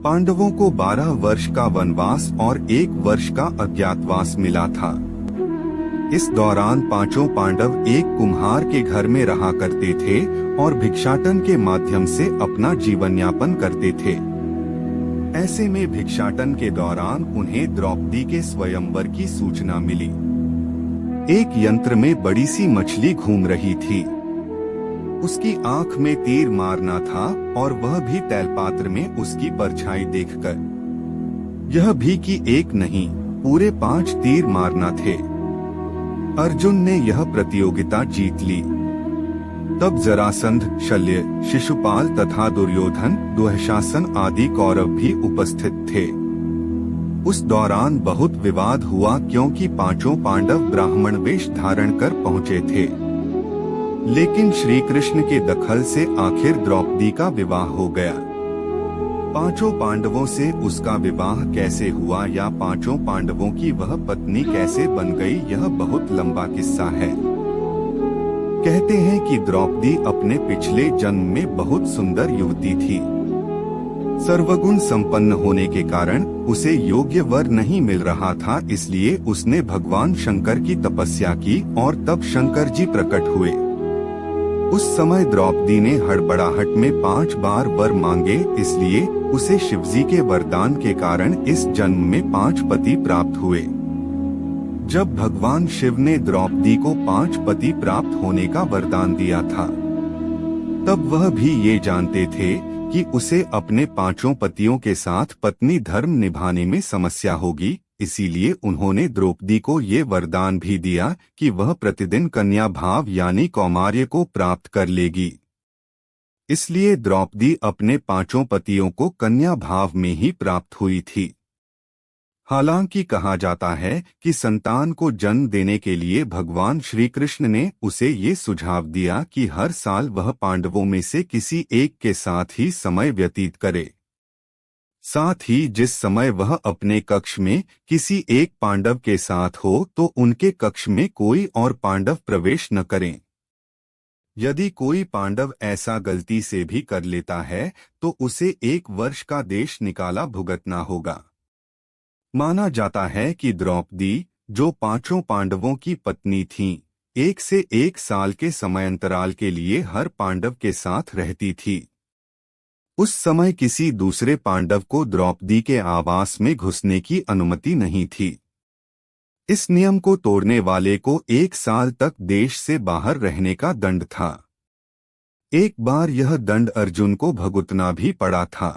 पांडवों को 12 वर्ष का वनवास और 1 वर्ष का अज्ञातवास मिला था। इस दौरान पांचों पांडव एक कुम्हार के घर में रहा करते थे और भिक्षाटन के माध्यम से अपना जीवन यापन करते थे। ऐसे में भिक्षाटन के दौरान उन्हें द्रौपदी के स्वयंवर की सूचना मिली। एक यंत्र में बड़ी सी मछली घूम रही थी। उसकी आंख में तीर मारना था और वह भी तैलपात्र में उसकी परछाई देखकर। यह भी कि एक नहीं, पूरे 5 तीर मारना थे। अर्जुन ने यह प्रतियोगिता जीत ली। तब जरासंध, शल्य, शिशुपाल तथा दुर्योधन, दुःशासन आदि कौरव भी उपस्थित थे। उस दौरान बहुत विवाद हुआ क्योंकि पांचों पांडव ब्राह्मण वेश धारण कर पहुंचे थे। लेकिन श्री कृष्ण के दखल से आखिर द्रौपदी का विवाह हो गया। पांचों पांडवों से उसका विवाह कैसे हुआ या पांचों पांडवों की वह पत्नी कैसे बन गई, यह बहुत लंबा किस्सा है। कहते हैं कि द्रौपदी अपने पिछले जन्म में बहुत सुंदर युवती थी। सर्वगुण संपन्न होने के कारण उसे योग्य वर नहीं मिल रहा था, इसलिए उसने भगवान शंकर की तपस्या की और तब शंकर जी प्रकट हुए। उस समय द्रौपदी ने हड़बड़ाहट में 5 बार वर मांगे, इसलिए उसे शिवजी के वरदान के कारण इस जन्म में 5 पति प्राप्त हुए। जब भगवान शिव ने द्रौपदी को 5 पति प्राप्त होने का वरदान दिया था, तब वह भी ये जानते थे कि उसे अपने 5 पतियों के साथ पत्नी धर्म निभाने में समस्या होगी। इसीलिए उन्होंने द्रौपदी को ये वरदान भी दिया कि वह प्रतिदिन कन्या भाव यानी कौमार्य को प्राप्त कर लेगी। इसलिए द्रौपदी अपने 5 पतियों को कन्या भाव में ही प्राप्त हुई थी। हालांकि कहा जाता है कि संतान को जन्म देने के लिए भगवान श्री कृष्ण ने उसे ये सुझाव दिया कि हर साल वह पांडवों में से किसी एक के साथ ही समय व्यतीत करे। साथ ही जिस समय वह अपने कक्ष में किसी एक पांडव के साथ हो तो उनके कक्ष में कोई और पांडव प्रवेश न करें। यदि कोई पांडव ऐसा गलती से भी कर लेता है तो उसे 1 वर्ष का देश निकाला भुगतना होगा। माना जाता है कि द्रौपदी, जो 5 पांडवों की पत्नी थीं, 1 से 1 साल के समयांतराल के लिए हर पांडव के साथ रहती थी। उस समय किसी दूसरे पांडव को द्रौपदी के आवास में घुसने की अनुमति नहीं थी। इस नियम को तोड़ने वाले को 1 साल तक देश से बाहर रहने का दंड था। एक बार यह दंड अर्जुन को भुगतना भी पड़ा था।